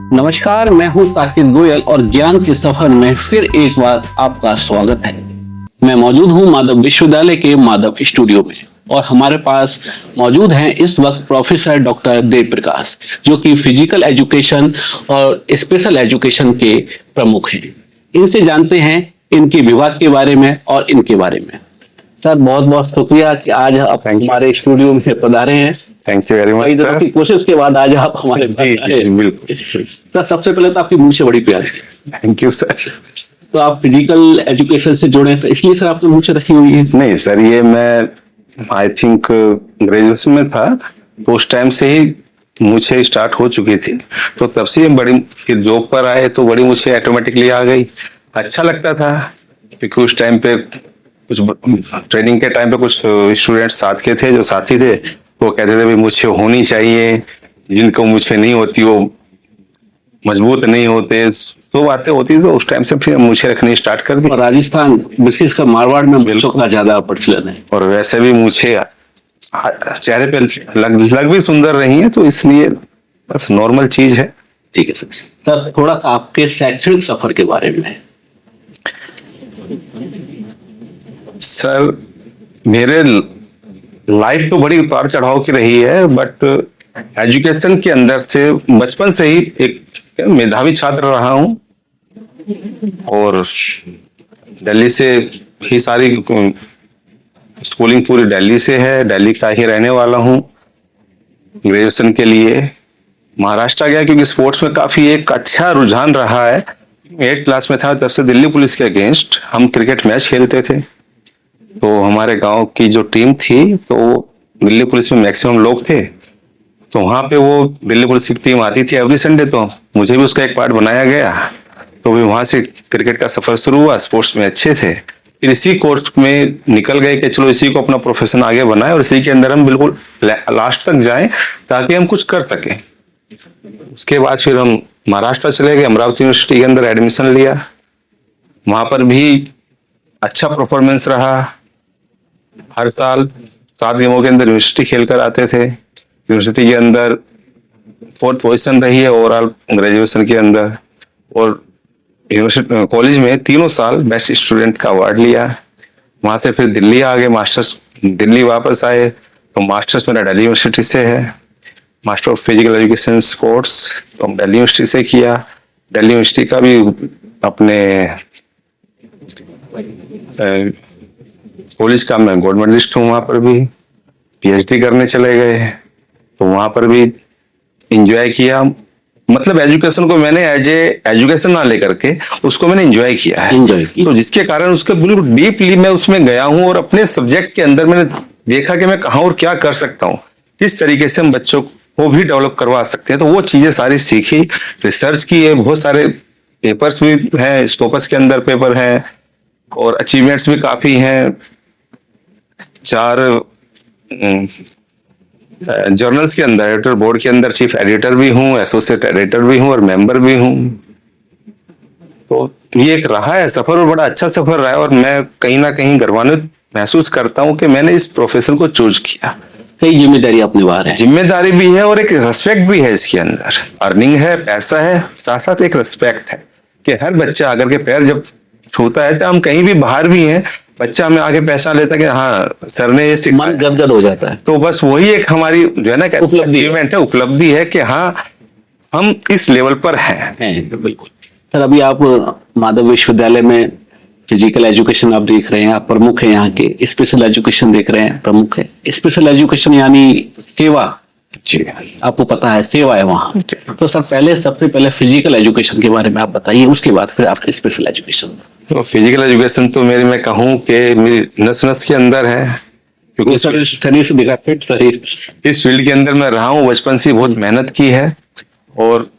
नमस्कार, मैं हूं साकिब गोयल और ज्ञान के सफर में फिर एक बार आपका स्वागत है। मैं मौजूद हूं माधव विश्वविद्यालय के माधव स्टूडियो में और हमारे पास मौजूद हैं इस वक्त प्रोफेसर डॉक्टर देव प्रकाश, जो कि फिजिकल एजुकेशन और स्पेशल एजुकेशन के प्रमुख हैं। इनसे जानते हैं इनके विभाग के बारे में और इनके बारे में। सर, बहुत बहुत शुक्रिया कि आज आप हमारे स्टूडियो में पधारे हैं। Thank you very much. कई दिनों की कोशिश के बाद आज आप हमारे पास आए। बिल्कुल सर, सबसे पहले तो आपकी मुंह से बड़ी प्यार है। Thank you sir. तो आप फिजिकल एजुकेशन से जुड़े हैं, इसलिए सर आपने मुंह से रखी हुई है? नहीं सर, ये मैं आई थिंक ग्रेजुएशन में था तो उस टाइम से ही मुझे स्टार्ट हो चुकी थी, तो तब से ये बड़ी फिर जॉब पर आए तो बड़ी मुझे ऑटोमेटिकली आ गई। अच्छा लगता था क्योंकि उस टाइम पे कुछ ट्रेनिंग के टाइम पे कुछ स्टूडेंट्स साथ के थे, जो साथी थे वो कहते थे भाई मुझे होनी चाहिए, जिनको मुझे नहीं होती वो मजबूत नहीं होते, तो बातें होती। तो उस टाइम से फिर मुझे रखनी स्टार्ट कर दी। और राजस्थान विशेषकर मारवाड़ में बच्चों का ज्यादा प्रचलन है और वैसे भी मुझे चेहरे पे लग भी सुंदर रही है, तो इसलिए बस नॉर्मल चीज है। ठीक है सर। सर, थोड़ा सा आपके शैक्षणिक सफर के बारे में। सर, मेरे लाइफ तो बड़ी उतार चढ़ाव की रही है, बट एजुकेशन के अंदर से बचपन से ही एक मेधावी छात्र रहा हूं और दिल्ली से ही सारी स्कूलिंग पूरी दिल्ली से है, दिल्ली का ही रहने वाला हूं। ग्रेजुएशन के लिए महाराष्ट्र गया क्योंकि स्पोर्ट्स में काफी एक अच्छा रुझान रहा है। 8th क्लास में था तब से दिल्ली पुलिस के अगेंस्ट हम क्रिकेट मैच खेलते थे, तो हमारे गांव की जो टीम थी तो दिल्ली पुलिस में मैक्सिमम लोग थे, तो वहां पे वो दिल्ली पुलिस की टीम आती थी एवरी संडे, तो मुझे भी उसका एक पार्ट बनाया गया। तो भी वहां से क्रिकेट का सफर शुरू हुआ। स्पोर्ट्स में अच्छे थे, फिर इसी कोर्स में निकल गए कि चलो इसी को अपना प्रोफेशन आगे बनाए और इसी के अंदर हम बिल्कुल लास्ट तक जाएं ताकि हम कुछ कर सकें। उसके बाद फिर हम महाराष्ट्र चले गए, अमरावती यूनिवर्सिटी के अंदर एडमिशन लिया। वहां पर भी अच्छा परफॉर्मेंस रहा। हर साल 7 गेमों के अंदर यूनिवर्सिटी खेल कर आते थे। यूनिवर्सिटी के अंदर 4th पोजीशन रही है ओवरऑल ग्रेजुएशन के अंदर, और यूनिवर्सिटी कॉलेज में 3 साल बेस्ट स्टूडेंट का अवार्ड लिया। वहां से फिर दिल्ली आ गए, मास्टर्स दिल्ली वापस आए, तो मास्टर्स मेरा दिल्ली यूनिवर्सिटी से है। Master of physical education sports तो हम दिल्ली यूनिवर्सिटी से किया। दिल्ली यूनिवर्सिटी का भी अपने कॉलेज का मैं गोल्ड मेडलिस्ट हूँ। वहां पर भी पीएचडी करने चले गए, तो वहां पर भी एंजॉय किया। मतलब एजुकेशन को मैंने एज ए एजुकेशन ना लेकर के उसको मैंने एंजॉय किया है, तो जिसके कारण उसके बिल्कुल डीपली मैं उसमें गया हूँ और अपने सब्जेक्ट के अंदर मैंने देखा कि मैं कहाँ और क्या कर सकता हूँ, किस तरीके से हम बच्चों को भी डेवलप करवा सकते हैं। तो वो चीजें सारी सीखी, रिसर्च की है, बहुत सारे पेपर्स भी हैं, स्कोपस के अंदर पेपर हैं और अचीवमेंट्स भी काफी हैं। 4 जर्नल्स के अंदर एडिटर बोर्ड के अंदर चीफ एडिटर भी हूँ, एसोसिएट एडिटर भी हूँ और मेंबर भी हूँ। तो ये एक रहा है सफर और बड़ा अच्छा सफर रहा है, और मैं कहीं ना कहीं गर्वान्वित महसूस करता हूँ कि मैंने इस प्रोफेशन को चूज किया। कई जिम्मेदारी आप निभा रहे हैं। जिम्मेदारी भी है और एक रिस्पेक्ट भी है इसके अंदर। अर्निंग है, पैसा है, साथ साथ एक रिस्पेक्ट है कि हर बच्चा आकर के पैर जब छूता है, चाहे हम कहीं भी बाहर भी हैं, बच्चा हमें आगे पहचान लेता है कि हाँ सर ने ये मन गदगद हो जाता है। तो बस वही एक हमारी जो है ना अचीवमेंट है, उपलब्धि है कि हाँ हम इस लेवल पर हैं। बिल्कुल सर। अभी आप माधव विश्वविद्यालय में फिजिकल एजुकेशन आप देख रहे हैं, आप प्रमुख हैं यहाँ के। स्पेशल एजुकेशन देख रहे हैं, प्रमुख है। स्पेशल एजुकेशन यानी सेवा, जी आपको पता है सेवा है वहाँ। तो सर सबसे पहले फिजिकल एजुकेशन के बारे में आप बताइए, उसके बाद फिर आप स्पेशल एजुकेशन। तो फिजिकल एजुकेशन तो मैं कहूँ कि मेरी नस नस के अंदर है, क्योंकि शरीर से दिखा फिट शरीर। इस फील्ड के अंदर मैं रहा हूँ, बचपन से बहुत मेहनत की है और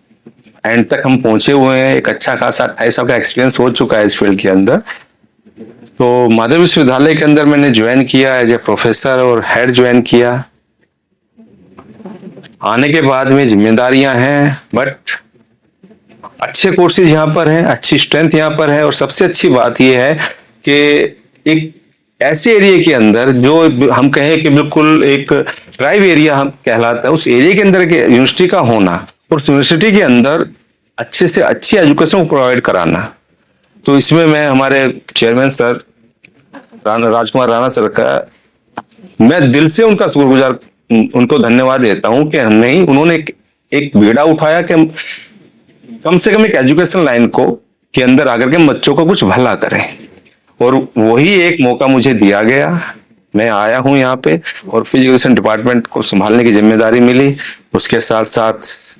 एंड तक हम पहुंचे हुए हैं। एक अच्छा खासा 28 साल का एक्सपीरियंस हो चुका है इस फील्ड के अंदर। तो माधव विश्वविद्यालय के अंदर मैंने ज्वाइन किया एज ए प्रोफेसर और हेड ज्वाइन किया। आने के बाद में जिम्मेदारियां हैं, बट अच्छे कोर्सेज यहाँ पर हैं, अच्छी स्ट्रेंथ यहाँ पर है, और सबसे अच्छी बात यह है कि एक ऐसे एरिया के अंदर जो हम कहें कि बिल्कुल एक ट्राइब एरिया हम कहलाता है, उस एरिया के अंदर के यूनिवर्सिटी का होना और यूनिवर्सिटी के अंदर अच्छे से अच्छी एजुकेशन प्रोवाइड कराना। तो इसमें मैं हमारे चेयरमैन सर राजकुमार राणा सर का मैं दिल से उनका शुक्रगुजार, उनको धन्यवाद देता हूं कि हमने ही उन्होंने एक बीड़ा उठाया कि हम कम से कम एक एजुकेशन लाइन को के अंदर आकर के बच्चों को कुछ भला करें, और वही एक मौका मुझे दिया गया। मैं आया हूं यहाँ पे और एजुकेशन डिपार्टमेंट को संभालने की जिम्मेदारी मिली, उसके साथ साथ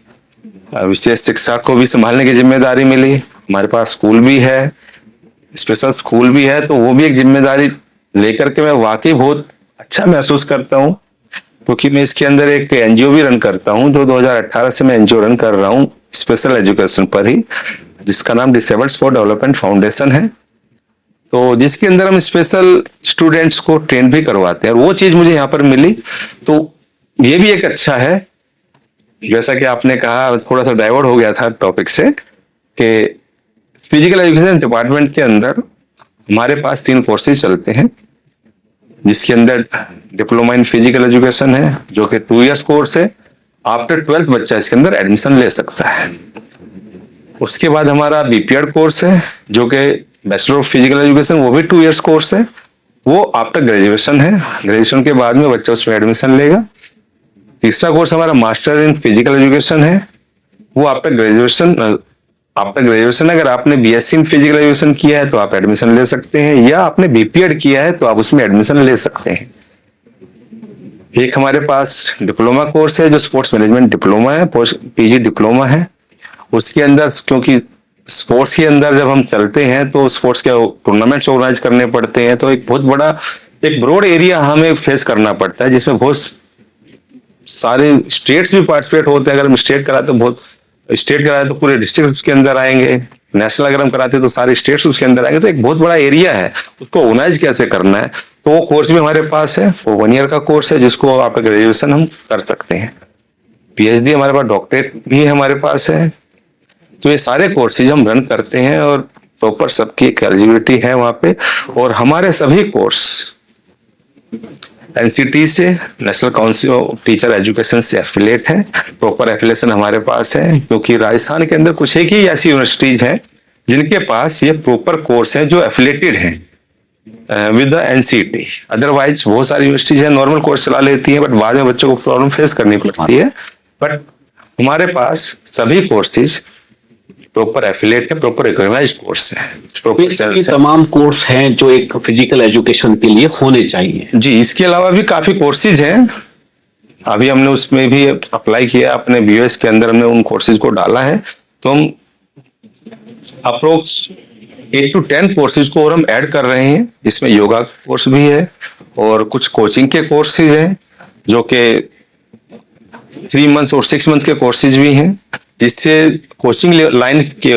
विशेष शिक्षा को भी संभालने की जिम्मेदारी मिली। हमारे पास स्कूल भी है, स्पेशल स्कूल भी है, तो वो भी एक जिम्मेदारी लेकर के मैं वाकई बहुत अच्छा महसूस करता हूँ, क्योंकि मैं इसके अंदर एक एनजीओ भी रन करता हूँ, जो 2018 से मैं एनजीओ रन कर रहा हूँ स्पेशल एजुकेशन पर ही, जिसका नाम डिसेबल्ड फॉर डेवलपमेंट फाउंडेशन है। तो जिसके अंदर हम स्पेशल स्टूडेंट्स को ट्रेन भी करवाते हैं, और वो चीज मुझे यहाँ पर मिली, तो ये भी एक अच्छा है। जैसा कि आपने कहा, थोड़ा सा डाइवर्ट हो गया था टॉपिक से, कि फिजिकल एजुकेशन डिपार्टमेंट के अंदर हमारे पास 3 कोर्सेज चलते हैं, जिसके अंदर डिप्लोमा इन फिजिकल एजुकेशन है, जो कि 2 इयर्स कोर्स है। आफ्टर 12th बच्चा इसके अंदर एडमिशन ले सकता है। उसके बाद हमारा बीपीएड कोर्स है, जो कि बैचलर ऑफ फिजिकल एजुकेशन, वो भी 2 इयर्स कोर्स है। वो आफ्टर ग्रेजुएशन है, ग्रेजुएशन के बाद में बच्चा उसमें एडमिशन लेगा। तीसरा कोर्स हमारा मास्टर इन फिजिकल एजुकेशन है, वो आफ्टर ग्रेजुएशन अगर आपने बीएससी इन फिजिकल एजुकेशन किया है तो आप एडमिशन ले सकते हैं, या आपने बीपीएड किया है तो आप उसमें एडमिशन ले सकते हैं। एक हमारे पास डिप्लोमा कोर्स है, जो स्पोर्ट्स मैनेजमेंट डिप्लोमा है, पीजी डिप्लोमा है। उसके अंदर, क्योंकि स्पोर्ट्स के अंदर जब हम चलते हैं तो स्पोर्ट्स के टूर्नामेंट्स ऑर्गेनाइज करने पड़ते हैं, तो एक बहुत बड़ा एक ब्रॉड एरिया हमें फेस करना पड़ता है, जिसमें बहुत सारे स्टेट्स भी पार्टिसिपेट होते हैं। अगर हम स्टेट कराते तो पूरे डिस्ट्रिक्ट उसके अंदर आएंगे, नेशनल अगर हम कराते तो सारे स्टेट्स उसके अंदर आएंगे। तो एक बहुत बड़ा एरिया है, उसको ऑर्गेनाइज कैसे करना है, तो वो कोर्स भी हमारे पास है। वो 1 ईयर का कोर्स है, जिसको आप ग्रेजुएशन हम कर सकते हैं। पीएचडी हमारे पास, डॉक्टरेट भी हमारे पास है। तो ये सारे कोर्सेज हम रन करते हैं, और प्रॉपर सबकी एलिजिबिलिटी है वहां पे। और हमारे सभी कोर्स एनसीटी से, national council of teacher education से एफिलेट है। प्रॉपर एफिलेशन हमारे पास है, क्योंकि राजस्थान के अंदर कुछ एक ही ऐसी यूनिवर्सिटीज हैं जिनके पास ये प्रॉपर कोर्स हैं, जो एफिलेटेड हैं विद द एनसीटी। अदरवाइज बहुत सारी यूनिवर्सिटीज है, नॉर्मल कोर्स चला लेती हैं, बट बाद में बच्चों को प्रॉब्लम फेस करनी पड़ती है। बट हमारे पास सभी कोर्सेज प्रॉपर एफिलेट है, प्रॉपर रिकॉग्नाइज्ड कोर्स है। ये तमाम कोर्स हैं जो एक फिजिकल एजुकेशन के लिए होने चाहिए। जी, इसके अलावा भी काफी कोर्सेज हैं। अभी हमने उसमें भी अप्लाई किया, अपने बीएस के अंदर हमने उन कोर्सेज को डाला है। तो हम अप्रोक्स 8 to 10 कोर्सेज को और हम ऐड कर रहे हैं, जिसमें योगा कोर्स भी है और कुछ कोचिंग के कोर्सेज हैं, जो कि 3 months और 6 months के कोर्सेज भी हैं, जिससे कोचिंग लाइन के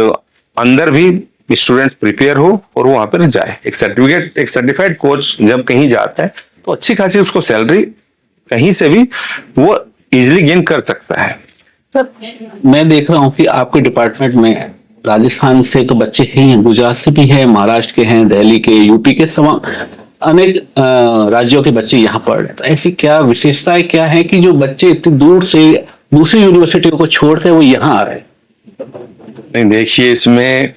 अंदर भी स्टूडेंट्स प्रिपेयर हो और वहां पर जाए। एक सर्टिफाइड कोच जब कहीं जाता है तो अच्छी खासी उसको सैलरी कहीं से भी वो इजिली गेन कर सकता है। सर, मैं देख रहा हूँ कि आपके डिपार्टमेंट में राजस्थान से तो बच्चे ही हैं, गुजरात से भी हैं, महाराष्ट्र के हैं, दिल्ली के, यूपी के, अनेक राज्यों के बच्चे यहाँ पढ़ रहे हैं। तो ऐसी क्या विशेषताएं क्या है कि जो बच्चे इतनी दूर से दूसरी यूनिवर्सिटियों को छोड़कर वो यहाँ आ रहे हैं? नहीं, देखिए, इसमें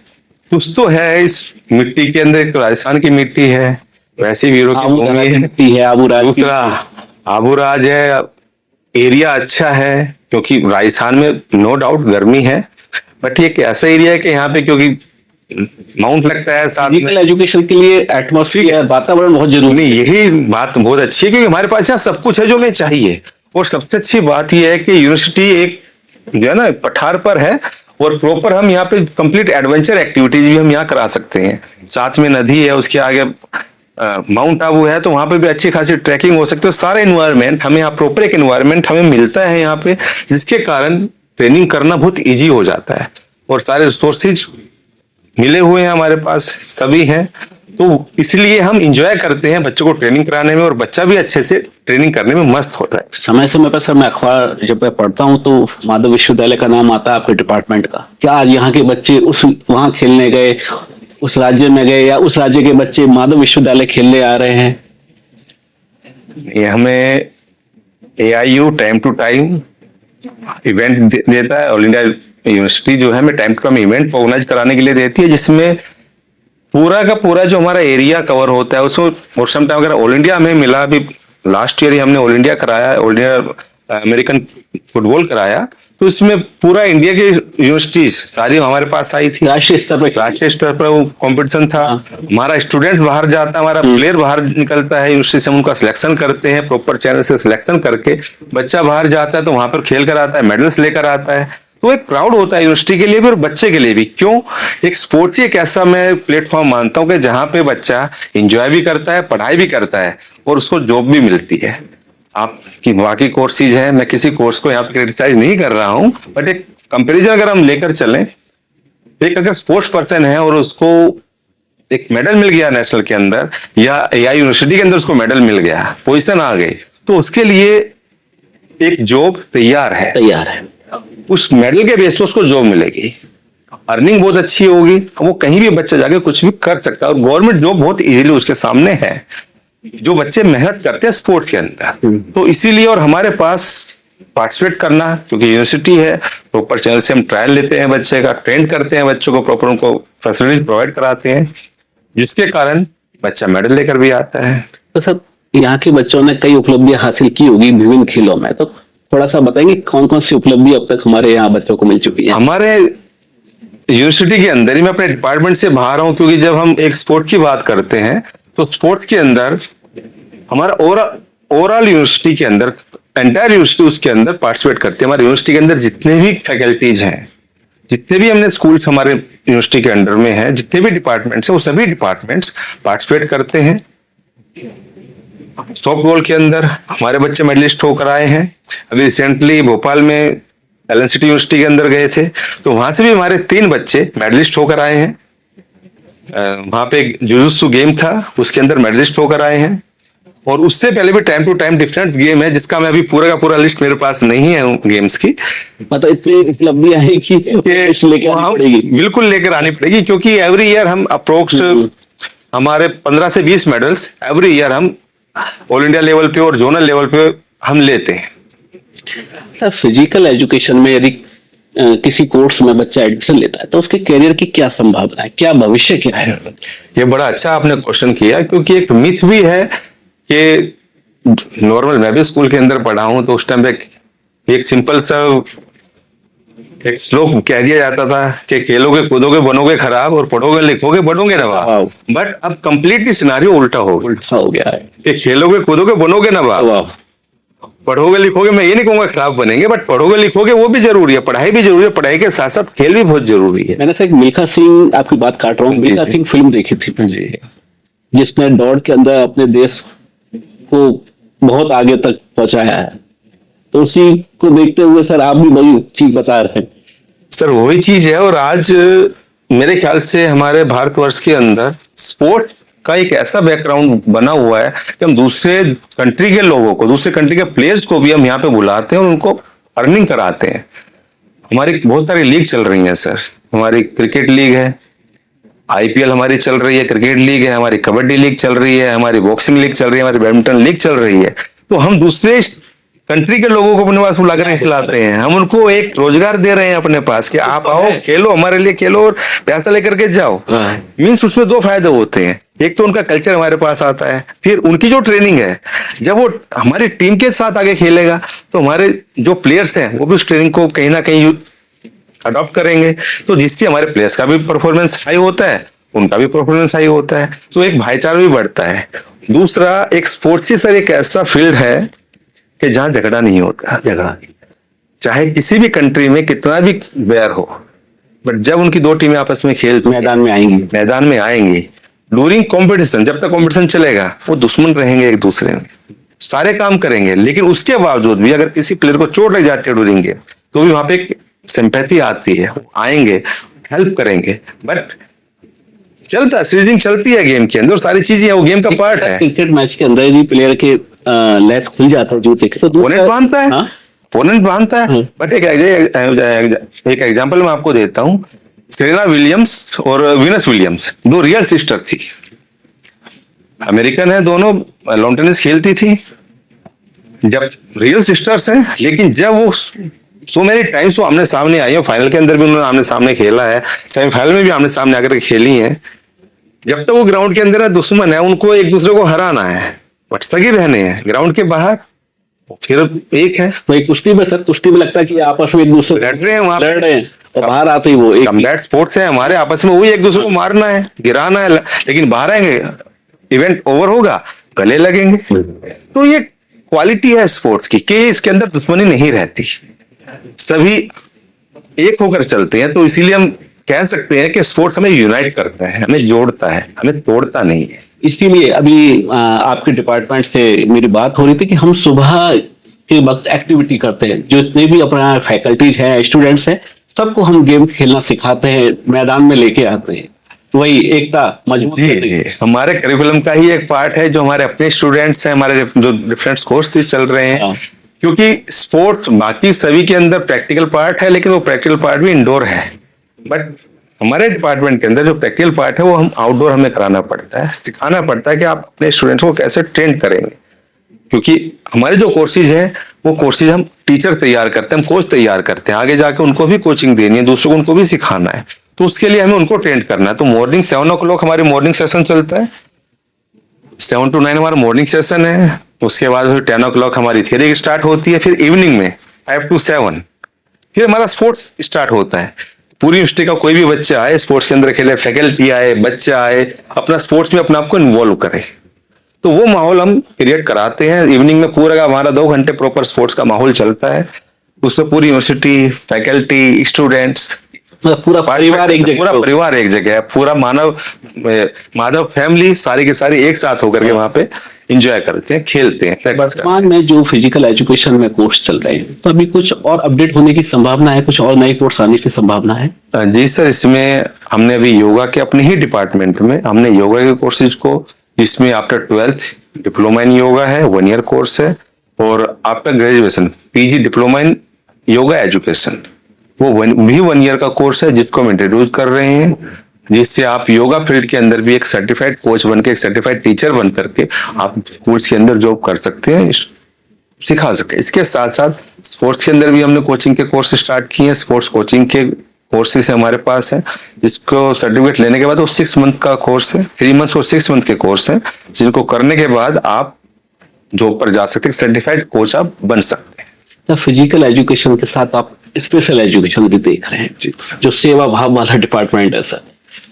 कुछ तो है इस मिट्टी के अंदर। एक तो राजस्थान की मिट्टी है, वैसे वीरों की भूमि है। दूसरा आबूराज है, एरिया अच्छा है, क्योंकि राजस्थान में नो डाउट गर्मी है, बट ये एक ऐसा एरिया है कि यहाँ पे क्योंकि माउंट लगता है साथ में, एजुकेशन के लिए एटमॉस्फेयर, वातावरण बहुत जरूरी नहीं, यही बात बहुत अच्छी है, क्योंकि हमारे पास यहाँ सब कुछ है जो हमें चाहिए। और सबसे अच्छी बात यह है कि यूनिवर्सिटी एक जो है ना पठार पर है, और प्रॉपर हम यहाँ पे कंप्लीट एडवेंचर एक्टिविटीज भी हम यहाँ करा सकते हैं। साथ में नदी है, उसके आगे माउंट आबू है, तो वहां पे भी अच्छी खासी ट्रैकिंग हो सकती है। सारा इन्वायरमेंट हमें यहाँ, प्रॉपर एक इन्वायरमेंट हमें मिलता है यहाँ पे, जिसके कारण ट्रेनिंग करना बहुत ईजी हो जाता है। और सारे रिसोर्सेज मिले हुए हैं हमारे पास, सभी हैं, तो इसलिए हम इंजॉय करते हैं बच्चों को ट्रेनिंग कराने में, और बच्चा भी अच्छे से ट्रेनिंग करने में मस्त होता है। समय समय पर सर, मैं अखबार जब मैं पढ़ता हूँ तो माधव विश्वविद्यालय का नाम आता है आपके डिपार्टमेंट का। क्या आज यहाँ के बच्चे वहां खेलने गए, उस राज्य में गए, या उस राज्य के बच्चे माधव विश्वविद्यालय खेलने आ रहे हैं? ये हमें AIU time to time event देता है, ऑल इंडिया यूनिवर्सिटी जो है हमें time to time event organize कराने के लिए देती है, जिसमें पूरा का पूरा जो हमारा एरिया कवर होता है उसको, और सम टाइम अगर ऑल इंडिया हमें मिला, अभी लास्ट ईयर ही हमने ऑल इंडिया कराया, ऑल इंडिया अमेरिकन फुटबॉल कराया, तो इसमें पूरा इंडिया की यूनिवर्सिटीज सारी हमारे पास आई थी। राष्ट्रीय स्तर पर वो कंपटीशन था। हमारा स्टूडेंट बाहर जाता है, हमारा प्लेयर बाहर निकलता है यूनिवर्सिटी से, हम उनका सिलेक्शन करते हैं, प्रॉपर चैनल से सिलेक्शन करके बच्चा बाहर जाता है तो वहां पर खेल कर आता है, मेडल्स लेकर आता है। तो एक प्राउड होता है यूनिवर्सिटी के लिए भी और बच्चे के लिए भी। क्यों? एक स्पोर्ट्स ही एक ऐसा मैं प्लेटफॉर्म मानता हूँ कि जहाँ पे बच्चा इंजॉय भी करता है, पढ़ाई भी करता है और उसको जॉब भी मिलती है। आपकी बाकी कोर्सेज है, मैं किसी कोर्स को यहाँ पे क्रिटिसाइज नहीं कर रहा हूँ, बट एक कंपैरिजन अगर हम लेकर चलें, एक अगर स्पोर्ट्स पर्सन है और उसको एक मेडल मिल गया नेशनल के अंदर या एआई यूनिवर्सिटी के अंदर उसको मेडल मिल गया, पोजीशन आ गई, तो उसके लिए एक जॉब तैयार है। उस मेडल के बेस पर उसको जॉब मिलेगी, अर्निंग बहुत अच्छी होगी, वो कहीं भी बच्चा जाके कुछ भी कर सकता है और गवर्नमेंट जॉब बहुत इजीली उसके सामने है, जो बच्चे मेहनत करते हैं स्पोर्ट्स के अंदर। तो इसीलिए और हमारे पास पार्टिसिपेट करना, क्योंकि यूनिवर्सिटी है, प्रॉपर चैनल से हम ट्रायल लेते हैं, बच्चे का ट्रेन करते हैं, बच्चों को प्रॉपर उनको फैसिलिटीज प्रोवाइड कराते हैं, जिसके कारण बच्चा मेडल लेकर भी आता है। तो सर, यहाँ के बच्चों ने कई उपलब्धियां हासिल की होगी विभिन्न खेलों में, तो थोड़ा सा बताएंगे कौन कौन सी उपलब्धि अब तक हमारे यहाँ बच्चों को मिल चुकी है? हमारे यूनिवर्सिटी के अंदर ही, मैं अपने डिपार्टमेंट से बाहर हूँ, क्योंकि जब हम एक स्पोर्ट्स की बात करते हैं तो स्पोर्ट्स के अंदर हमारा ओवरऑल यूनिवर्सिटी के अंदर, एंटायर यूनिवर्सिटी उसके अंदर पार्टिसिपेट करती है। हमारे यूनिवर्सिटी के अंदर जितने भी फैकल्टीज हैं, जितने भी हमने स्कूल्स हमारे यूनिवर्सिटी के अंडर में हैं, जितने भी डिपार्टमेंट्स हैं, वो सभी डिपार्टमेंट्स पार्टिसिपेट करते हैं। सॉफ्टबॉल के अंदर हमारे बच्चे मेडलिस्ट होकर आए हैं। अभी रिसेंटली भोपाल में एलएनसीटी यूनिवर्सिटी के अंदर गए थे, तो वहां से भी हमारे 3 बच्चे मेडलिस्ट होकर आए हैं। वहां पे एक जुजुत्सु गेम था, उसके अंदर मेडलिस्ट होकर आए हैं। और उससे पहले भी time to time difference game है, जिसका मैं अभी पूरा का पूरा लिस्ट मेरे पास नहीं है गेम्स की। मतलब इतनी उपलब्धियां हैं कि लेकर आनी पड़ेगी। बिल्कुल लेकर आनी पड़ेगी, क्योंकि एवरी ईयर हम अप्रोक्स हमारे 15 से 20 मेडल्स एवरी ईयर हम ऑल इंडिया लेवल पे और जोनल लेवल पे हम लेते हैं। सर, फिजिकल एजुकेशन में यदि किसी कोर्स में बच्चा एडमिशन लेता है तो उसके करियर की क्या संभावना है, क्या भविष्य क्या है? ये बड़ा अच्छा आपने क्वेश्चन किया, क्योंकि एक मिथ भी है कि नॉर्मल, मैं भी स्कूल के अंदर पढ़ा हूं, तो उस टाइम पे एक सिंपल सा एक श्लोक कह दिया जाता था कि खेलोगे कूदोगे बनोगे खराब और पढ़ोगे लिखोगे बनोगे नवाब। बट अब कंप्लीटली सिनारियो उल्टा हो गया है कि खेलोगे कूदोगे बनोगे नवाब, पढ़ोगे लिखोगे, मैं ये नहीं कहूंगा खराब बनेंगे, बट पढ़ोगे लिखोगे वो भी जरूरी है, पढ़ाई भी जरूरी है, पढ़ाई के साथ साथ खेल भी बहुत जरूरी है। मैंने सर मिल्खा सिंह, आपकी बात काट रहा हूँ, मिल्खा सिंह फिल्म देखी थी जी, जिसने दौड़ के अंदर अपने देश को बहुत आगे तक पहुंचाया है। तो उसी को देखते हुए सर आप भी बड़ी चीज बता रहे हैं। सर वही चीज है, और आज मेरे ख्याल से हमारे भारतवर्ष के अंदर स्पोर्ट्स का एक ऐसा बैकग्राउंड बना हुआ है कि हम दूसरे कंट्री के लोगों को, दूसरे कंट्री के प्लेयर्स को भी हम यहाँ पे बुलाते हैं और उनको अर्निंग कराते हैं। हमारी बहुत सारी लीग चल रही है सर, हमारी क्रिकेट लीग है, आईपीएल हमारी चल रही है, क्रिकेट लीग है, हमारी कबड्डी लीग चल रही है, हमारी बॉक्सिंग लीग चल रही है, हमारी बैडमिंटन लीग चल रही है। तो हम दूसरे कंट्री के लोगों को अपने पास बुलाकर खिलाते हैं, हम उनको एक रोजगार दे रहे हैं अपने पास कि आप आओ खेलो, हमारे लिए खेलो और पैसा लेकर के जाओ। मीन्स उसमें 2 फायदे होते हैं, एक तो उनका कल्चर हमारे पास आता है, फिर उनकी जो ट्रेनिंग है, जब वो हमारी टीम के साथ आगे खेलेगा तो हमारे जो प्लेयर्स हैं वो भी उस ट्रेनिंग को कहीं ना कहीं अडॉप्ट करेंगे, तो जिससे हमारे प्लेयर्स का भी परफॉर्मेंस हाई होता है, उनका भी परफॉर्मेंस हाई होता है, तो एक भाईचारा भी बढ़ता है। दूसरा, एक स्पोर्ट्स ही सर एक ऐसा फील्ड है कि जहां झगड़ा नहीं होता, चाहे किसी भी कंट्री में कितना भी बैर हो, बट जब उनकी 2 टीमें आपस में खेल मैदान में आएंगी ड्यूरिंग कॉम्पिटिशन, जब तक कॉम्पिटिशन चलेगा वो दुश्मन रहेंगे एक दूसरे में, सारे काम करेंगे, लेकिन उसके बावजूद भी अगर किसी प्लेयर को चोट लग जाती है ड्यूरिंग गेम, तो भी वहां पे एक सिंपैथी आती है, आएंगे हेल्प करेंगे। बट चलता सीरीजिंग चलती है गेम के अंदर, सारी चीजें वो गेम का पार्ट है। क्रिकेट मैच के अंदर यदि प्लेयर के लेस खुल जाता है जूते के, तो ओपोनेंट बांधता है। बट एक एग्जांपल मैं आपको देता हूं, सेरेना विलियम्स और वीनस विलियम्स 2 रियल सिस्टर थी, अमेरिकन है दोनों, लॉन टेनिस खेलती थी, जब रियल सिस्टर्स हैं, लेकिन जब वो सो मेनी टाइम्स वो आमने सामने आई है, फाइनल के अंदर भी उन्होंने आमने सामने खेला है, सेमीफाइनल में भी आमने सामने आकर खेली है। जब तक वो ग्राउंड के अंदर है दुश्मन है, उनको एक दूसरे को हराना है, बट सगी बहने हैं ग्राउंड के बाहर फिर एक है। वही कुश्ती में सर, कुश्ती में लगता है कि आपस में एक दूसरे लड़ रहे हैं वहां लड़ रहे हैं और बाहर आते ही वो एक कम्बैट स्पोर्ट्स है हमारे, आपस में वही एक दूसरे को मारना है, गिराना है, लेकिन बाहर आएंगे इवेंट ओवर होगा गले लगेंगे। तो ये क्वालिटी है स्पोर्ट्स की कि इसके अंदर दुश्मनी नहीं रहती, सभी एक होकर चलते हैं। तो इसीलिए हम कह सकते हैं कि स्पोर्ट्स हमें यूनाइट करता है, हमें जोड़ता है, हमें तोड़ता नहीं है। इसीलिए अभी आपके डिपार्टमेंट से मेरी बात हो रही थी कि हम सुबह के वक्त एक्टिविटी करते हैं, जो जितने भी अपना फैकल्टीज हैं, स्टूडेंट्स हैं, सबको हम गेम खेलना सिखाते हैं, मैदान में लेके आते हैं, वही एकता मजबूत करने के लिए। हमारे करिकुलम का ही एक पार्ट है जो हमारे अपने स्टूडेंट्स हैं, हमारे जो डिफरेंट कोर्सेज चल रहे हैं। हाँ। क्योंकि स्पोर्ट्स बाकी सभी के अंदर प्रैक्टिकल पार्ट है, लेकिन वो प्रैक्टिकल पार्ट भी इंडोर है, बट हमारे डिपार्टमेंट के अंदर जो प्रैक्टिकल पार्ट है वो हम आउटडोर हमें कराना पड़ता है, सिखाना पड़ता है कि आप अपने स्टूडेंट्स को कैसे ट्रेन करेंगे। क्योंकि हमारे जो कोर्सेज हैं वो कोर्सेज हम टीचर तैयार करते हैं, हम कोच तैयार करते हैं, आगे जाके उनको भी कोचिंग देनी है, दूसरों को उनको भी सिखाना है, तो उसके लिए हमें उनको ट्रेन करना है। तो मॉर्निंग 7 o'clock हमारी मॉर्निंग सेशन चलता है, 7 to 9 हमारा मॉर्निंग सेशन है। उसके बाद फिर 10 o'clock हमारी थियरी स्टार्ट होती है, फिर इवनिंग में 5 to 7 फिर हमारा स्पोर्ट्स स्टार्ट होता है। पूरी यूनिवर्सिटी का कोई भी बच्चा आए स्पोर्ट्स के अंदर खेले, फैकल्टी आए, बच्चा आए, अपना स्पोर्ट्स में अपने आप को इन्वॉल्व करे, तो वो माहौल हम क्रिएट कराते हैं। इवनिंग में पूरा हमारा 2 घंटे प्रॉपर स्पोर्ट्स का माहौल चलता है, उसमें पूरी यूनिवर्सिटी, फैकल्टी, स्टूडेंट्स, मतलब पूरा परिवार एक जगह, पूरा परिवार एक जगह है, पूरा माधव फैमिली सारी की सारी एक साथ होकर के वहां पे एंजॉय करते हैं, खेलते हैं। वर्तमान में जो फिजिकल एजुकेशन में कोर्स चल रहे हैं, तो अभी कुछ और अपडेट होने की संभावना है, कुछ और नए कोर्स आने की संभावना है? जी सर, इसमें हमने अभी योगा के अपने ही डिपार्टमेंट में हमने योगा के कोर्सेज को, जिसमें after 12th diploma in yoga है, 1 year कोर्स है, और after graduation PG diploma in yoga education वो भी 1 year का कोर्स है, जिसको हम इंट्रोड्यूस कर रहे हैं, जिससे आप योगा फील्ड के अंदर भी एक सर्टिफाइड कोच बन के, एक सर्टिफाइड टीचर बन करके आप स्कूल्स के अंदर जॉब कर सकते हैं, सिखा सकते हैं। इसके साथ साथ स्पोर्ट्स के अंदर भी हमने कोचिंग के कोर्स स्टार्ट किए हैं। स्पोर्ट्स कोचिंग के कोर्सेज हमारे पास है, जिसको सर्टिफिकेट लेने के बाद वो 6 month का कोर्स है, 3 months और 6 month के कोर्स है, जिनको करने के बाद आप जॉब पर जा सकते हैं, सर्टिफाइड कोच आप बन सकते हैं। तो फिजिकल एजुकेशन के साथ आप स्पेशल एजुकेशन भी देख रहे हैं, जो सेवा भाव वाला डिपार्टमेंट है सर,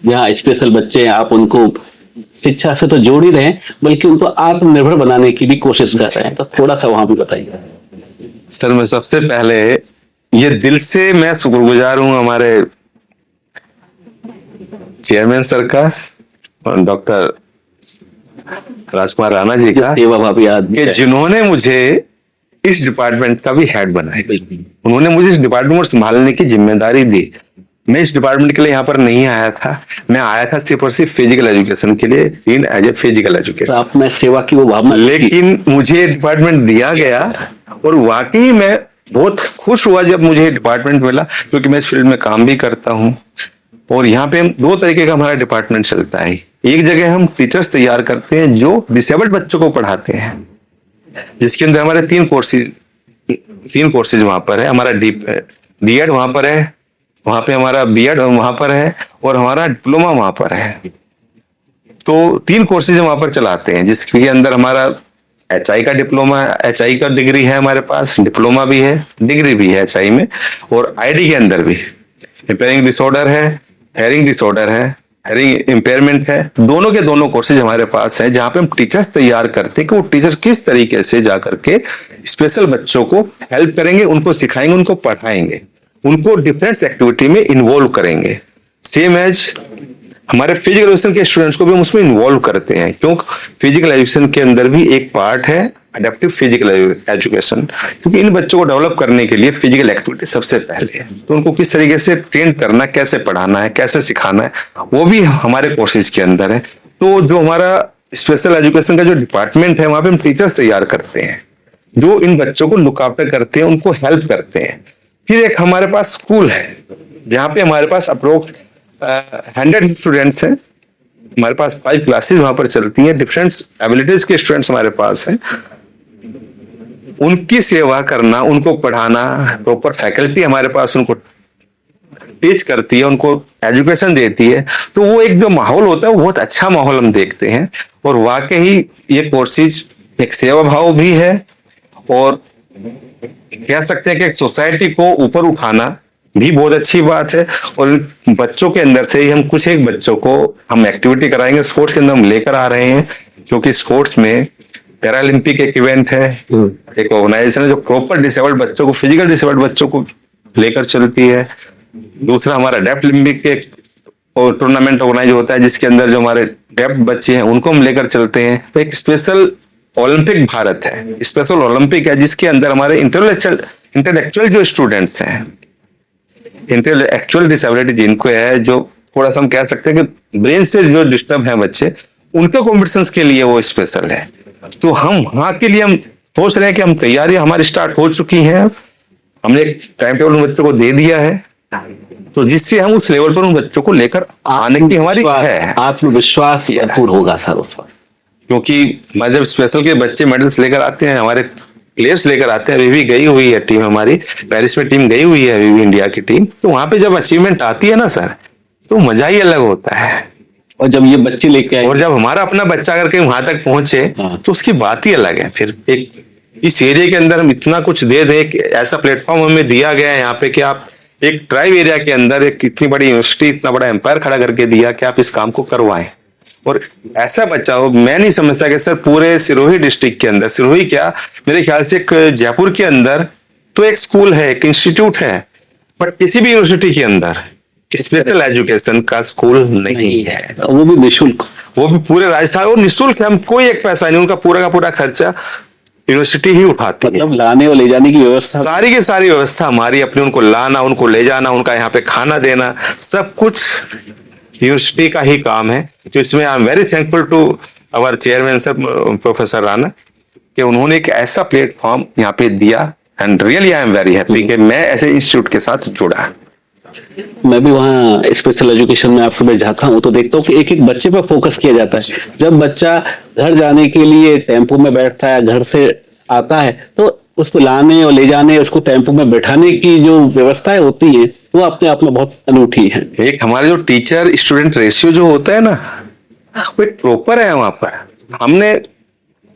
जहाँ स्पेशल बच्चे हैं, आप उनको शिक्षा से तो जोड़ ही रहे हैं, बल्कि उनको आत्मनिर्भर बनाने की भी कोशिश कर रहे हैं, तो थोड़ा सा वहां भी बताइए। सर, मैं सबसे पहले ये दिल से मैं शुक्रगुजार हूं हमारे चेयरमैन सर का और डॉक्टर राजकुमार राणा जी का, सेवा भावी आदमी कि जिन्होंने मुझे इस डिपार्टमेंट का भी हेड बनाया। उन्होंने मुझे इस डिपार्टमेंट को संभालने की जिम्मेदारी दी। मैं इस डिपार्टमेंट के लिए यहाँ पर नहीं आया था, मैं आया था सिर्फ और सिर्फ फिजिकल एजुकेशन के लिए, इन एज ए फिजिकल एजुकेशन। आप में सेवा की वो भावना, लेकिन मुझे डिपार्टमेंट दिया गया और वाकई मैं बहुत खुश हुआ जब मुझे डिपार्टमेंट मिला, क्योंकि मैं इस फील्ड में काम भी करता हूँ। और यहाँ पे हम 2 तरीके का हमारा डिपार्टमेंट चलता है। एक जगह हम टीचर्स तैयार करते हैं जो डिसेबल्ड बच्चों को पढ़ाते हैं, जिसके अंदर हमारे 3 कोर्सेज वहां पर है। हमारा D.Ed वहां पर है, वहां पे हमारा B.Ed वहां पर है, और हमारा डिप्लोमा वहां पर है। तो 3 कोर्सेज वहां पर चलाते हैं, जिसके अंदर हमारा HI का डिप्लोमा, HI का डिग्री है हमारे पास, डिप्लोमा भी है, डिग्री भी है HI में, और ID के अंदर भी इम्पेयरिंग डिसऑर्डर है, हेयरिंग डिसऑर्डर है, हेयरिंग इम्पेयरमेंट है। दोनों के दोनों कोर्सेज हमारे पास हैं, जहाँ पे हम टीचर्स तैयार करते हैं कि वो टीचर किस तरीके से जा करके स्पेशल बच्चों को हेल्प करेंगे, उनको सिखाएंगे, उनको पढ़ाएंगे, उनको डिफरेंट एक्टिविटी में इन्वॉल्व करेंगे। सेम एज हमारे फिजिकल एजुकेशन के स्टूडेंट्स को भी हम उसमें इन्वॉल्व करते हैं, क्योंकि फिजिकल एजुकेशन के अंदर भी एक पार्ट है अडेप्टिव फिजिकल एजुकेशन, क्योंकि इन बच्चों को डेवलप करने के लिए फिजिकल एक्टिविटी सबसे पहले है। तो उनको किस तरीके से ट्रेन करना, कैसे पढ़ाना है, कैसे सिखाना है, वो भी हमारे कोर्सेज के अंदर है। तो जो हमारा स्पेशल एजुकेशन का जो डिपार्टमेंट है, वहां पे हम टीचर्स तैयार करते हैं जो इन बच्चों को लुक आफ्टर करते हैं, उनको हेल्प करते हैं। फिर एक हमारे पास स्कूल है, जहाँ पे हमारे पास अप्रोक्स 100 स्टूडेंट्स हैं। हमारे पास 5 क्लासेस वहां पर चलती हैं, डिफरेंट एबिलिटीज के स्टूडेंट्स हमारे पास हैं। उनकी सेवा करना, उनको पढ़ाना, प्रॉपर फैकल्टी हमारे पास उनको टीच करती है, उनको एजुकेशन देती है, तो वो एक जो माहौल होता है वो बहुत अच्छा माहौल हम देखते हैं। और वाकई ये कोर्सेज एक सेवा भाव भी है, और कह सकते हैं कि सोसाइटी को ऊपर उठाना भी बहुत अच्छी बात है। और बच्चों के अंदर से ही हम कुछ एक बच्चों को हम एक्टिविटी कराएंगे, स्पोर्ट्स के अंदर हम लेकर आ रहे हैं, क्योंकि स्पोर्ट्स में पैरालंपिक एक इवेंट है, एक ऑर्गेनाइजेशन है जो प्रॉपर डिसेबल्ड बच्चों को, फिजिकल डिसेबल्ड बच्चों को लेकर चलती है। दूसरा हमारा डेफ लिम्बिक के और टूर्नामेंट ऑर्गेनाइज होता है, जिसके अंदर जो हमारे डेफ बच्चे हैं उनको हम लेकर चलते हैं। तो एक स्पेशल ओलंपिक भारत है, स्पेशल ओलंपिक है, जिसके अंदर हमारे इंटेलेक्चुअल जो स्टूडेंट्स हैं, इंटेलेक्चुअल डिसेबिलिटी जिनको है, जो थोड़ा सा हम कह सकते हैं कि ब्रेन से जो डिस्टर्ब है बच्चे, उनके कॉम्पिटिशन्स के लिए वो स्पेशल है। तो हम वहाँ के लिए हम सोच रहे हैं कि हम तैयारी हमारी स्टार्ट हो चुकी है, हमने एक टाइम टेबल उन बच्चों को दे दिया है, तो जिससे हम उस लेवल पर उन बच्चों को लेकर आने की हमारी है। आत्मविश्वास भरपूर होगा सर उस पर, क्योंकि हमारे जब स्पेशल के बच्चे मेडल्स लेकर आते हैं, हमारे प्लेयर्स लेकर आते हैं, अभी भी गई हुई है टीम हमारी, पेरिस में टीम गई हुई है अभी भी इंडिया की टीम, तो वहां पे जब अचीवमेंट आती है ना सर, तो मजा ही अलग होता है। और जब ये बच्चे लेके आए, और जब हमारा अपना बच्चा अगर कहीं वहां तक पहुंचे, तो उसकी बात ही अलग है। फिर एक इस एरिया के अंदर हम इतना कुछ दे दें कि ऐसा प्लेटफॉर्म हमें दिया गया है यहाँ पे कि आप एक ट्राइब एरिया के अंदर एक इतनी बड़ी यूनिवर्सिटी, इतना बड़ा एम्पायर खड़ा करके दिया कि आप इस काम को करवाएं। और ऐसा बच्चा हो, मैं नहीं समझता कि सर पूरे सिरोही डिस्ट्रिक्ट के अंदर, सिरोही क्या, मेरे ख्याल से एक जयपुर के अंदर तो एक स्कूल है, एक इंस्टीट्यूट है, बट किसी भी यूनिवर्सिटी के अंदर स्पेशल एजुकेशन का स्कूल नहीं है। वो भी निःशुल्क, वो भी पूरे राजस्थान, और निःशुल्क है, हम कोई एक पैसा नहीं, उनका पूरा का पूरा खर्चा यूनिवर्सिटी ही उठाती है। मतलब लाने और ले जाने की व्यवस्था, सारी की सारी व्यवस्था हमारी अपनी, उनको लाना, उनको ले जाना, उनका यहाँ पे खाना देना, सब कुछ यूनिवर्सिटी का ही काम है। तो इसमें I am very thankful to our chairman sir professor Rana कि उन्होंने एक ऐसा प्लेटफॉर्म यहाँ पे दिया, and really I am very happy कि मैं ऐसे इंस्टीट्यूट के साथ जुड़ा। मैं भी वहाँ स्पेशल एजुकेशन में आपको मैं जाता हूँ तो देखता हूँ कि एक एक बच्चे पर फोकस किया जाता है। जब बच्चा घर जाने के लिए टेम्पो में बैठता है, घर से आता है, तो उसको लाने और ले जाने, उसको टेम्पो में बैठाने की जो व्यवस्थाएं होती है वो अपने आप में बहुत अनूठी है। एक हमारे जो टीचर स्टूडेंट रेशियो जो होता है ना, वो एक प्रॉपर है। वहां पर हमने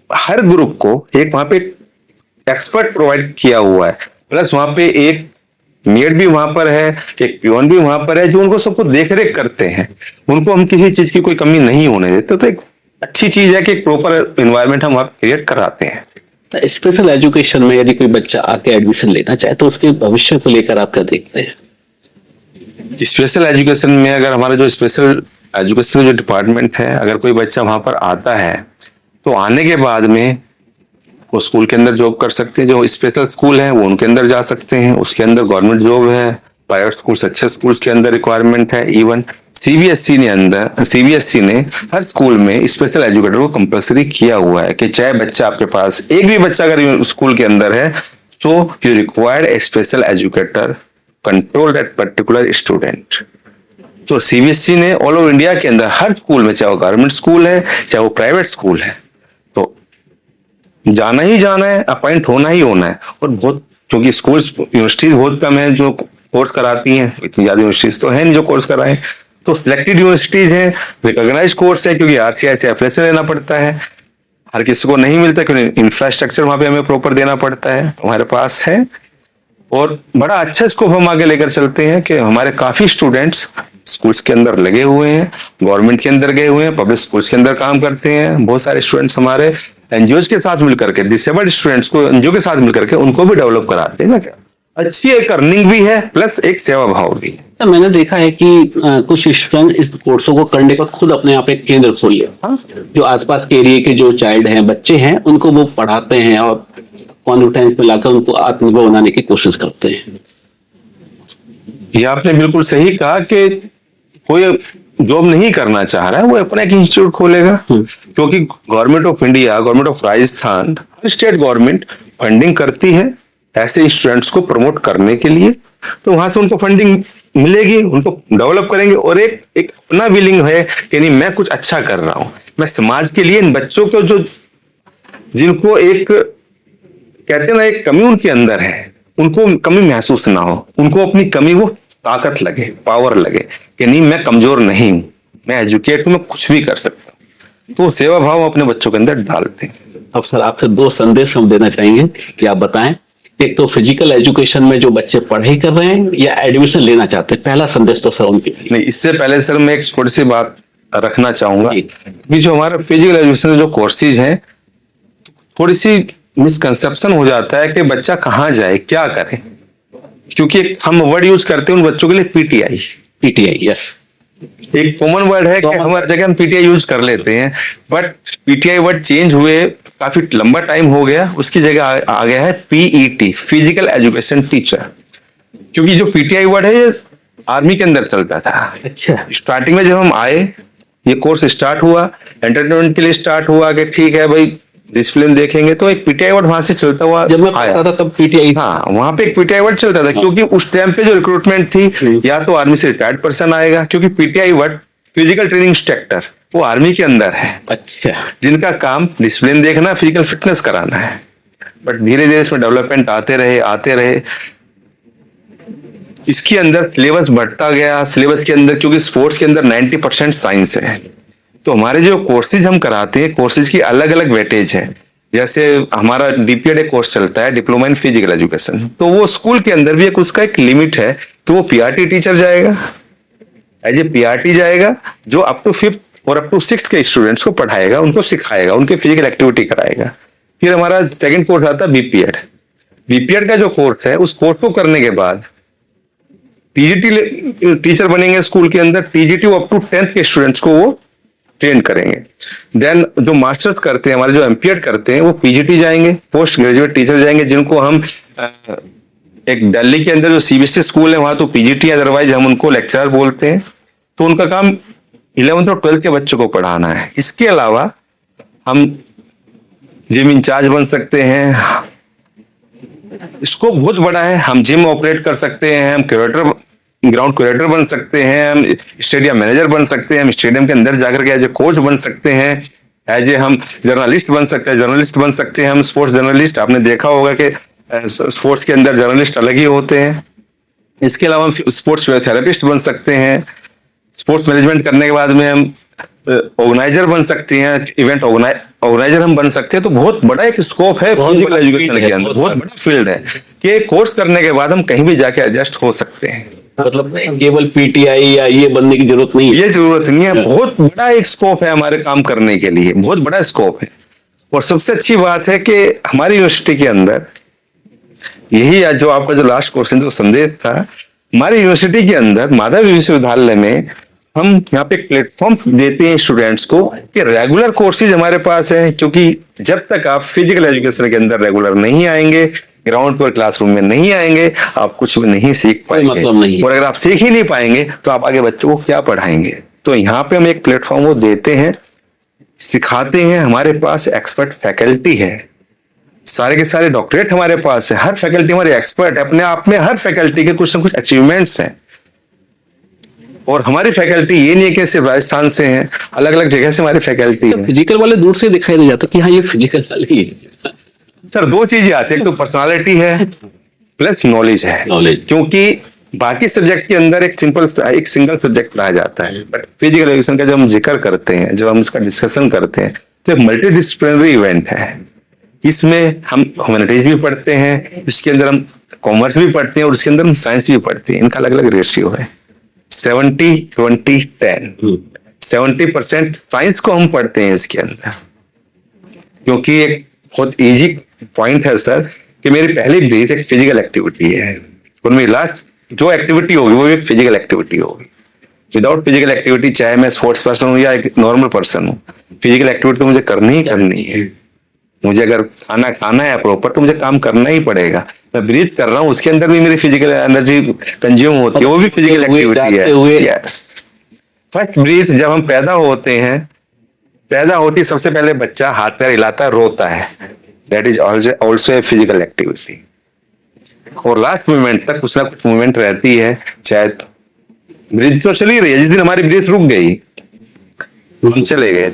हर ग्रुप को एक वहां पे एक्सपर्ट प्रोवाइड किया हुआ है, प्लस वहां पे एक मेड भी वहां पर है, एक पियोन भी वहां पर है, जो उनको सबको देख रेख करते हैं, उनको हम किसी चीज की कोई कमी नहीं होने देते। तो एक अच्छी चीज है कि एक प्रॉपर एनवायरनमेंट हम वहां क्रिएट कराते हैं। स्पेशल एजुकेशन में यदि कोई बच्चा आके एडमिशन लेना चाहे तो उसके भविष्य को लेकर आप क्या देखते हैं? स्पेशल एजुकेशन में अगर हमारा जो स्पेशल एजुकेशन जो डिपार्टमेंट है, अगर कोई बच्चा वहां पर आता है तो आने के बाद में वो स्कूल के अंदर जॉब कर सकते हैं। जो स्पेशल स्कूल है वो उनके अंदर जा सकते हैं, उसके अंदर गवर्नमेंट जॉब है, प्राइवेट स्कूल्स, अच्छे स्कूल्स के अंदर रिक्वायरमेंट है। इवन सीबीएसई ने हर स्कूल में स्पेशल एजुकेटर को कंपलसरी किया हुआ है कि चाहे बच्चा आपके पास एक भी बच्चा अगर स्कूल के अंदर है तो you required A special educator control that particular student. तो सीबीएसई ने ऑल ओवर इंडिया के अंदर हर स्कूल में, चाहे वो गवर्नमेंट स्कूल है चाहे वो प्राइवेट स्कूल है, तो जाना ही जाना है, अपॉइंट होना ही होना है। और बहुत, क्योंकि स्कूल्स यूनिवर्सिटीज बहुत कम है जो कोर्स कराती हैं, इतनी ज्यादा यूनिवर्सिटीज तो है नहीं जो कोर्स कराएं, तो सिलेक्टेड यूनिवर्सिटीज हैं, रिकॉग्नाइज कोर्स है, क्योंकि आरसीआई से एफएलएस लेना पड़ता है, हर किसी को नहीं मिलता, क्योंकि इंफ्रास्ट्रक्चर वहां पे हमें प्रॉपर देना पड़ता है, हमारे पास है। और बड़ा अच्छा स्कोप हम आगे लेकर चलते हैं कि हमारे काफी स्टूडेंट्स स्कूल्स के अंदर लगे हुए हैं, गवर्नमेंट के अंदर गए हुए हैं, पब्लिक स्कूल्स के अंदर काम करते हैं। बहुत सारे स्टूडेंट्स हमारे एनजीओ के साथ मिलकर के, डिसेबल्ड स्टूडेंट्स को एनजीओ के साथ मिलकर के उनको भी डेवलप कराते हैं। अच्छी एक अर्निंग भी है, प्लस एक सेवा भाव भी है। तो मैंने देखा है कि कुछ स्टूडेंट इस कोर्सों को करने का खुद अपने यहाँ पे एक केंद्र खोल लिया, जो आसपास के एरिया के जो चाइल्ड हैं, बच्चे हैं, उनको वो पढ़ाते हैं और कॉन्फ्रेंस में लाकर उनको आत्मनिर्भर बनाने की कोशिश करते हैं। ये आपने बिल्कुल सही कहा कि कोई जॉब नहीं करना चाह रहा है, वो अपना एक इंस्टीट्यूट खोलेगा, क्योंकि government of India, government of Rajasthan, state government funding करती है ऐसे स्टूडेंट्स को प्रमोट करने के लिए। तो वहां से उनको फंडिंग मिलेगी, उनको डेवलप करेंगे, और एक अपना विलिंग है कि नहीं मैं कुछ अच्छा कर रहा हूं, मैं समाज के लिए इन बच्चों को जो जिनको एक कहते हैं ना, एक कमी उनके अंदर है, उनको कमी महसूस ना हो, उनको अपनी कमी वो ताकत लगे, पावर लगे कि नहीं मैं कमजोर नहीं हूं, मैं एजुकेट हूं, मैं कुछ भी कर सकता हूं। तो सेवा भाव अपने बच्चों के अंदर डालते हैं। अब सर आपसे दो संदेश हम देना चाहेंगे कि आप बताएं। एक तो फिजिकल एजुकेशन में जो बच्चे पढ़ाई कर रहे हैं या एडमिशन लेना चाहते हैं, पहला संदेश तो सर उनके लिए। नहीं, इससे पहले सर मैं एक छोटी सी बात रखना चाहूंगा जी। कि जो हमारा फिजिकल एजुकेशन में जो कोर्सेज हैं, थोड़ी सी मिसकंसेप्शन हो जाता है कि बच्चा कहाँ जाए, क्या करे, क्योंकि हम वर्ड यूज करते हैं उन बच्चों के लिए पीटीआई। पीटीआई, यस, एक कॉमन वर्ड है कि Common हर जगह हम पीटीआई यूज कर लेते हैं, बट पीटीआई वर्ड चेंज हुए काफी लंबा टाइम हो गया, उसकी जगह आ गया है पीईटी, फिजिकल एजुकेशन टीचर। क्योंकि जो पीटीआई वर्ड है ये आर्मी के अंदर चलता था। अच्छा, स्टार्टिंग में जब हम आए, ये कोर्स स्टार्ट हुआ, एंटरटेनमेंट के लिए स्टार्ट हुआ कि ठीक है भाई डिसिप्लिन देखेंगे, तो एक पीटीआई वर्ड वहां से चलता हुआ जब मैं आया। पढ़ता था तब पीटीआई। हाँ, वहां पे एक पीटीआई वर्ड चलता था, क्योंकि उस टाइम पे जो रिक्रूटमेंट थी, या तो आर्मी से रिटायर्ड पर्सन आएगा, क्योंकि PTI word physical training instructor वो आर्मी के अंदर है, अच्छा, जिनका काम डिसिप्लिन देखना, फिजिकल फिटनेस कराना है। बट धीरे धीरे इसमें डेवलपमेंट आते रहे, इसके अंदर सिलेबस बढ़ता गया। सिलेबस के अंदर, क्योंकि स्पोर्ट्स के अंदर 90% साइंस है, तो हमारे जो कोर्सेज हम कराते हैं, कोर्सेज की अलग अलग वेटेज है। जैसे हमारा डीपीएड एक कोर्स चलता है, डिप्लोमा इन फिजिकल एजुकेशन, तो वो स्कूल के अंदर भी एक उसका एक लिमिट है कि वो पीआरटी टीचर जाएगा, एज ए पीआरटी जाएगा, जो अप टू 5th और अप टू 6th के स्टूडेंट्स को पढ़ाएगा, उनको सिखाएगा, उनके फिजिकल एक्टिविटी कराएगा। फिर हमारा सेकंड कोर्स आता है बीपीएड। बीपीएड का जो कोर्स है, उस कोर्स को करने के बाद टीजीटी टीचर बनेंगे स्कूल के अंदर, टीजीटी अप टू 10th के स्टूडेंट्स को वो ट्रेन करेंगे। देन जो मास्टर्स करते हैं, हमारे जो एमपीएड करते हैं, वो पीजीटी जाएंगे, पोस्ट ग्रेजुएट टीचर जाएंगे, जिनको हम एक दिल्ली के अंदर जो सीबीएसई स्कूल है वहां तो पीजीटी, अदरवाइज हम उनको लेक्चरर बोलते हैं। तो उनका काम 11th और 12th के बच्चों को पढ़ाना है। इसके अलावा हम जिम इंचार्ज बन सकते हैं, स्कोप बहुत बड़ा है, हम जिम ऑपरेट कर सकते हैं, हम क्यूरेटर, ग्राउंड क्यूरेटर बन सकते हैं, हम स्टेडियम मैनेजर बन सकते हैं, हम स्टेडियम के अंदर जाकर के एज ए कोच बन सकते हैं, एज ए हम जर्नलिस्ट बन सकते हैं, हम स्पोर्ट्स जर्नलिस्ट। आपने देखा होगा कि स्पोर्ट्स के अंदर जर्नलिस्ट अलग ही होते हैं। इसके अलावा हम स्पोर्ट्स थेरेपिस्ट बन सकते हैं। स्पोर्ट्स मैनेजमेंट करने के बाद में हम ऑर्गेनाइजर बन सकते हैं, इवेंट ऑर्गेनाइजर हम बन सकते हैं। तो बहुत बड़ा एक स्कोप है फिजिकल एजुकेशन के अंदर, बहुत बड़ा फील्ड है कि कोर्स करने के बाद हम कहीं भी जाके एडजस्ट हो सकते हैं। मतलब केवल पीटीआई या ये बनने की जरूरत नहीं है, ये जरूरत नहीं है, बहुत बड़ा एक स्कोप है हमारे काम करने के लिए, बहुत बड़ा स्कोप है। और सबसे अच्छी बात है कि हमारी यूनिवर्सिटी के अंदर यही जो आपका जो लास्ट क्वेश्चन जो संदेश था, हमारी यूनिवर्सिटी के अंदर माधव विश्वविद्यालय में हम यहाँ पे एक प्लेटफॉर्म देते हैं स्टूडेंट्स को कि रेगुलर कोर्सेज हमारे पास है, क्योंकि जब तक आप फिजिकल एजुकेशन के अंदर रेगुलर नहीं आएंगे, ग्राउंड पर क्लासरूम में नहीं आएंगे, आप कुछ भी नहीं सीख पाएंगे। मतलब नहीं। और अगर आप सीख ही नहीं पाएंगे तो आप आगे बच्चों को क्या पढ़ाएंगे। तो यहाँ पे हम एक प्लेटफॉर्म वो देते हैं, सिखाते हैं, हमारे पास एक्सपर्ट फैकल्टी है, सारे के सारे डॉक्टरेट हमारे पास है, हर फैकल्टी हमारे एक्सपर्ट है, अपने आप में हर फैकल्टी के कुछ ना कुछ अचीवमेंट्स हैं। और हमारी फैकल्टी ये नहीं है कि सिर्फ राजस्थान से है, अलग अलग जगह से हमारी फैकल्टी है। फिजिकल वाले दूर से दिखाई दे जाता कि हाँ ये फिजिकल वाले ही है। सर दो चीजें आती है, एक तो पर्सनालिटी है प्लस नॉलेज है। नॉलेज, क्योंकि बाकी सब्जेक्ट के अंदर एक सिंगल सब्जेक्ट पढ़ाया जाता है, बट फिजिकल एजुकेशन का जब हम जिक्र करते हैं, जब हम इसका डिस्कशन करते हैं, तो एक मल्टी डिसिप्लिनरी इवेंट है। इसमें हम ह्यूमैनिटीज भी पढ़ते हैं, इसके अंदर हम कॉमर्स भी पढ़ते हैं, और इसके अंदर हम साइंस भी पढ़ते हैं। इनका अलग अलग रेशियो है 70-20-10। 70% साइंस को हम पढ़ते हैं इसके अंदर, क्योंकि एक बहुत इजी पॉइंट है सर कि मेरी पहली ब्रीथ एक फिजिकल एक्टिविटी है, और मेरी लास्ट जो एक्टिविटी होगी वो एक फिजिकल एक्टिविटी होगी। विदाउट फिजिकल एक्टिविटी, चाहे मैं स्पोर्ट्स पर्सन हूँ या एक नॉर्मल पर्सन हूँ, फिजिकल एक्टिविटी तो मुझे करनी ही करनी है। मुझे अगर खाना खाना है प्रॉपर तो मुझे काम करना ही पड़ेगा। मैं ब्रीथ कर रहा हूँ, उसके अंदर भी मेरी फिजिकल एनर्जी कंज्यूम होती है, वो भी फिजिकल एक्टिविटी है। यस, फर्स्ट ब्रीथ जब हम पैदा होते हैं, पैदा होती सबसे पहले बच्चा हाथ पैर हिलाता है, रोता है, that is also a physical activity. और लास्ट मोमेंट तक कुछ ना कुछ मूवमेंट रहती है, चाहे ब्रीथ तो चली रही है। जिस दिन हमारी ब्रीथ रुक गई, हम चले गए,